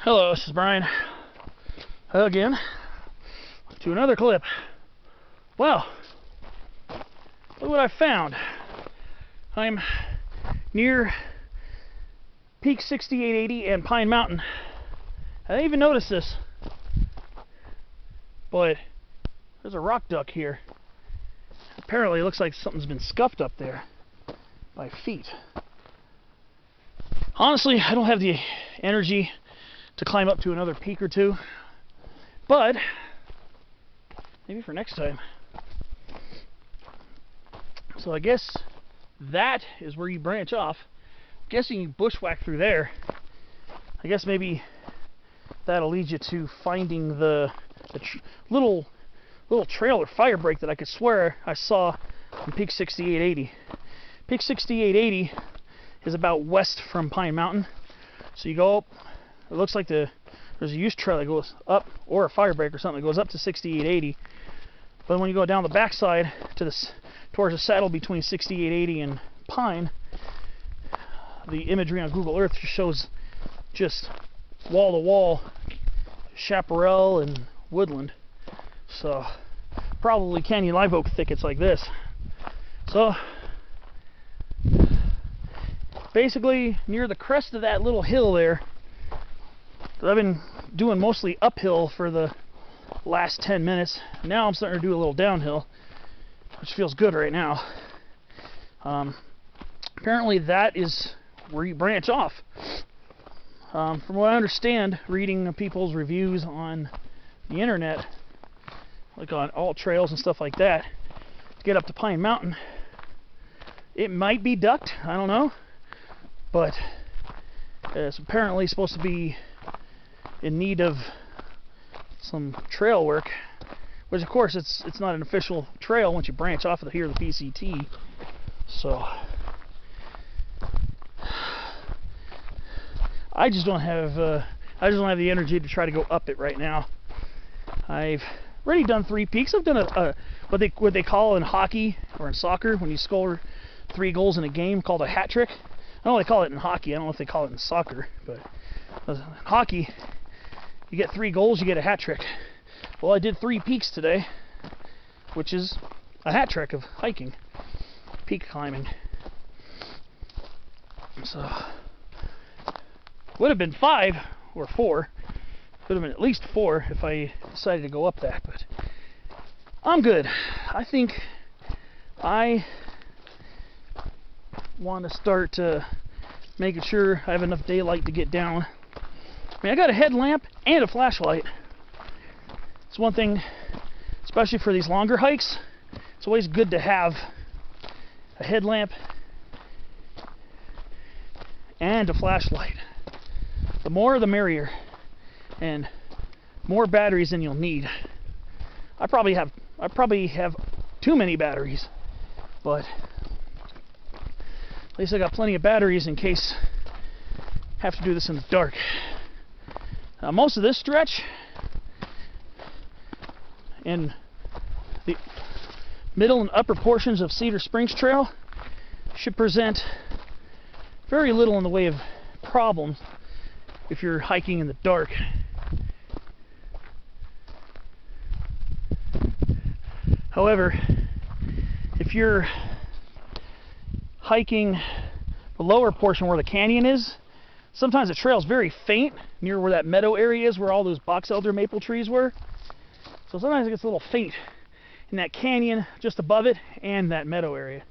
Hello, this is Brian again to another clip. Wow, look what I found. I'm near Peak 6880 and Pine Mountain. I didn't even notice this, but there's a rock duck here. Apparently it looks like something's been scuffed up there by feet. Honestly, I don't have the energy to climb up to another peak or two, but maybe for next time. So I guess that is where you branch off. I'm guessing you bushwhack through there. I guess maybe that'll lead you to finding the little trail or fire break that I could swear I saw in Peak 6880. Peak 6880 is about west from Pine Mountain. So you go up, it looks like there's a use trail that goes up, or a fire break or something that goes up to 6880. But when you go down the backside to towards the saddle between 6880 and Pine, the imagery on Google Earth shows just wall to wall chaparral and woodland. So probably canyon live oak thickets like this. So basically near the crest of that little hill there, I've been doing mostly uphill for the last 10 minutes. Now I'm starting to do a little downhill, which feels good right now. Apparently that is where you branch off. From what I understand, reading people's reviews on the internet, like on all trails and stuff like that, to get up to Pine Mountain, it might be ducked, I don't know, but it's apparently supposed to be in need of some trail work, which of course it's not an official trail once you branch off of the PCT. So I just don't have the energy to try to go up it right now. I've already done 3 peaks. I've done what they call in hockey or in soccer when you score 3 goals in a game, called a hat trick. I know they call it in hockey. I don't know if they call it in soccer, but in hockey, you get 3 goals, you get a hat trick. Well, I did 3 peaks today, which is a hat trick of hiking, peak climbing. So would have been 5 or 4. Would have been at least 4 if I decided to go up that, but I'm good. I think I want to start making sure I have enough daylight to get down. I mean, I got a headlamp and a flashlight. It's one thing, especially for these longer hikes, it's always good to have a headlamp and a flashlight. The more the merrier, and more batteries than you'll need. I probably have too many batteries, but at least I got plenty of batteries in case I have to do this in the dark. Most of this stretch in the middle and upper portions of Cedar Springs Trail should present very little in the way of problems if you're hiking in the dark. However, if you're hiking the lower portion where the canyon is, sometimes the trail's very faint near where that meadow area is, where all those box elder maple trees were. So sometimes it gets a little faint in that canyon just above it and that meadow area.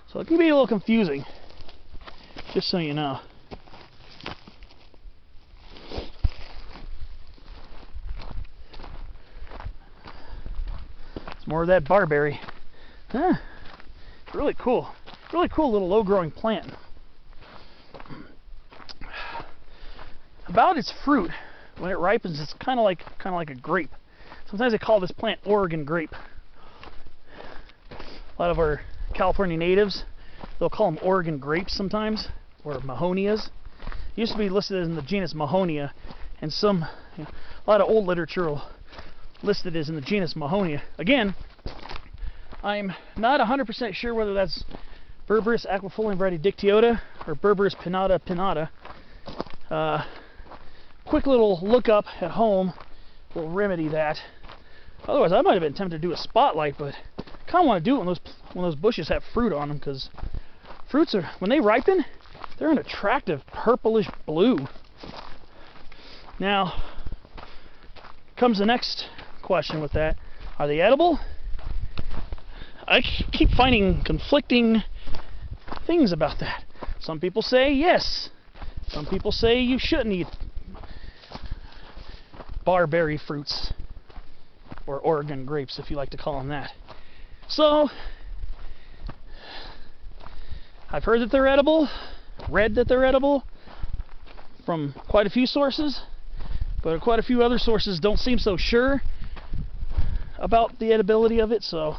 So it can be a little confusing, just so you know. It's more of that barberry. Huh. Really cool little low-growing plant. About its fruit, when it ripens, it's kind of like a grape. Sometimes they call this plant Oregon grape. A lot of our California natives, they'll call them Oregon grapes sometimes, or Mahonias. It used to be listed in the genus Mahonia, and a lot of old literature will list it as in the genus Mahonia. Again, I'm not 100% sure whether that's Berberis aquifolium variety dictyota, or Berberis pinnata pinnata. Quick little look up at home will remedy that. Otherwise, I might have been tempted to do a spotlight, but I kind of want to do it when those bushes have fruit on them, because fruits are, when they ripen, they're an attractive purplish blue. Now, comes the next question with that. Are they edible? I keep finding conflicting things about that. Some people say yes. Some people say you shouldn't eat barberry fruits, or Oregon grapes, if you like to call them that. So, I've heard that they're edible, read that they're edible from quite a few sources, but quite a few other sources don't seem so sure about the edibility of it, so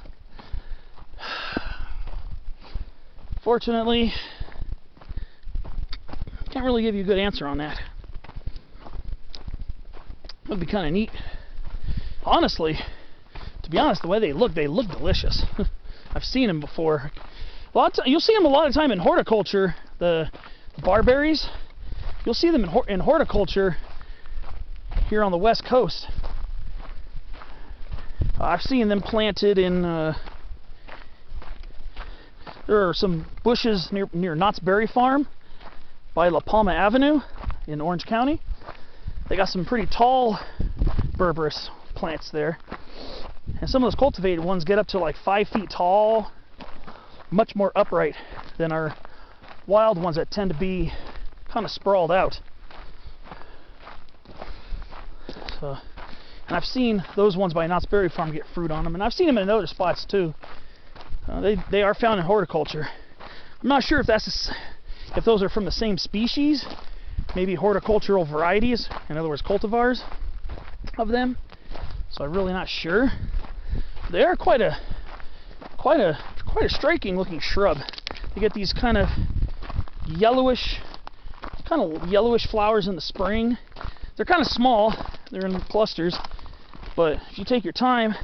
fortunately, can't really give you a good answer on that. It would be kind of neat. Honestly, to be honest, the way they look delicious. I've seen them before. You'll see them a lot of time in horticulture, the barberries. You'll see them in horticulture here on the west coast. I've seen them planted in, there are some bushes near Knott's Berry Farm by La Palma Avenue in Orange County. They got some pretty tall Berberis plants there. And some of those cultivated ones get up to like 5 feet tall, much more upright than our wild ones that tend to be kind of sprawled out. So, and I've seen those ones by Knott's Berry Farm get fruit on them, and I've seen them in other spots too. They are found in horticulture. I'm not sure if if those are from the same species, maybe horticultural varieties, in other words cultivars of them. So I'm really not sure. They are quite a striking looking shrub. They get these kind of yellowish flowers in the spring. They're kind of small. They're in clusters, but if you take time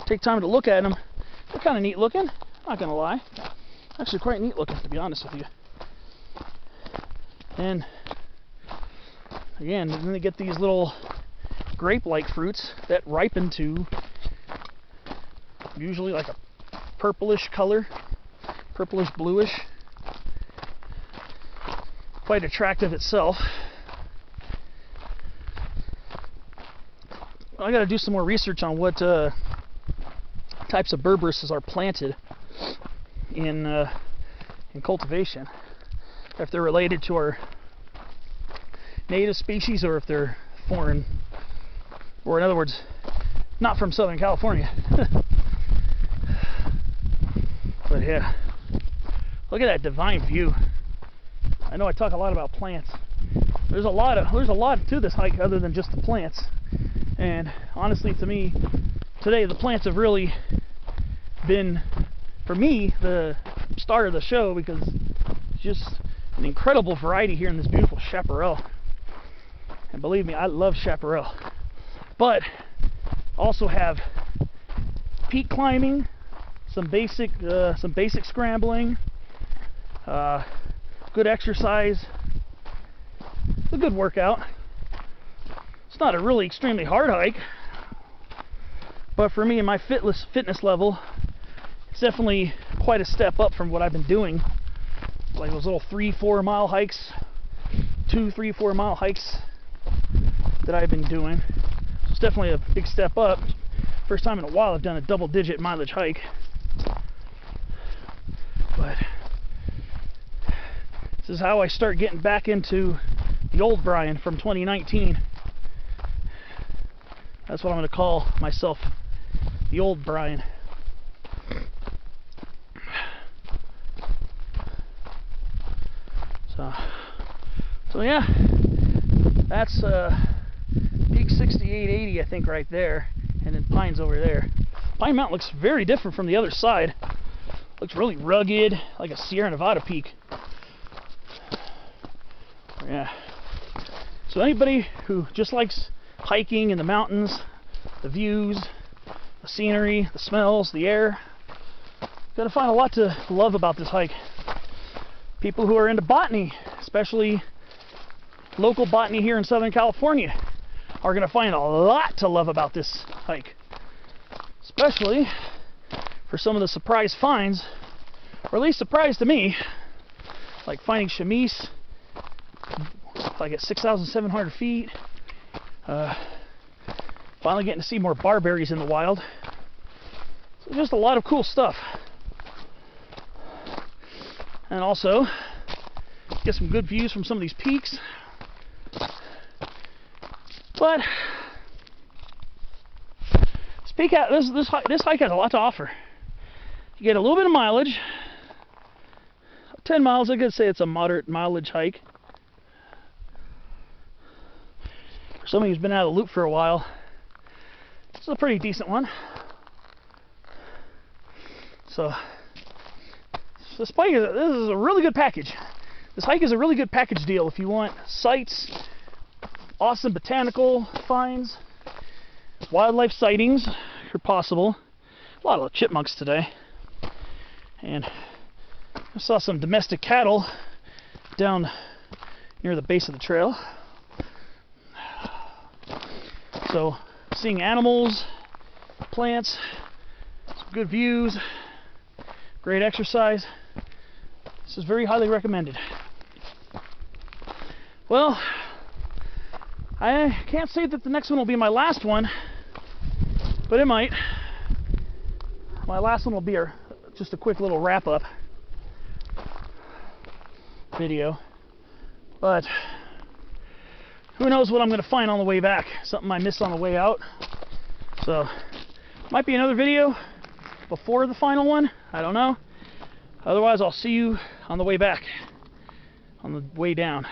to look at them, they're kind of neat looking. Not gonna lie, actually quite neat looking, to be honest with you. And again, then they get these little grape-like fruits that ripen to usually like a purplish color, purplish bluish. Quite attractive itself. I got to do some more research on what types of Berberises are planted in cultivation. If they're related to our native species, or if they're foreign, or in other words, not from Southern California. But yeah, look at that divine view. I know I talk a lot about plants. There's a lot to this hike other than just the plants. And honestly, to me, today the plants have really been, for me, the star of the show, because it's just an incredible variety here in this beautiful chaparral. And believe me, I love chaparral. But also have peak climbing, some basic scrambling, good exercise, a good workout. It's not a really extremely hard hike, but for me and my fitness level, it's definitely quite a step up from what I've been doing. Like those little 3-4 mile hikes, 2-3-4 mile hikes that I've been doing. So it's definitely a big step up. First time in a while I've done a double-digit mileage hike. But this is how I start getting back into the old Brian from 2019. That's what I'm going to call myself, the old Brian. So yeah, that's peak 6880, I think, right there, and then Pine's over there. Pine Mountain looks very different from the other side. Looks really rugged, like a Sierra Nevada peak. Yeah. So anybody who just likes hiking in the mountains, the views, the scenery, the smells, the air, Gonna find a lot to love about this hike. People who are into botany, especially local botany here in Southern California, are gonna find a lot to love about this hike. Especially for some of the surprise finds, or at least surprise to me, like finding chamise, like at 6,700 feet. Finally getting to see more barberries in the wild. So just a lot of cool stuff. And also get some good views from some of these peaks. But this hike has a lot to offer. You get a little bit of mileage. 10 miles, I could say it's a moderate mileage hike. For somebody who's been out of the loop for a while, this is a pretty decent one. So this is a really good package. This hike is a really good package deal if you want sights, awesome botanical finds, wildlife sightings, if possible. A lot of chipmunks today. And I saw some domestic cattle down near the base of the trail. So seeing animals, plants, some good views, great exercise. This is very highly recommended. Well, I can't say that the next one will be my last one, but it might. My last one will be just a quick little wrap-up video. But who knows what I'm going to find on the way back. Something I missed on the way out. So, might be another video before the final one. I don't know. Otherwise, I'll see you on the way back, on the way down.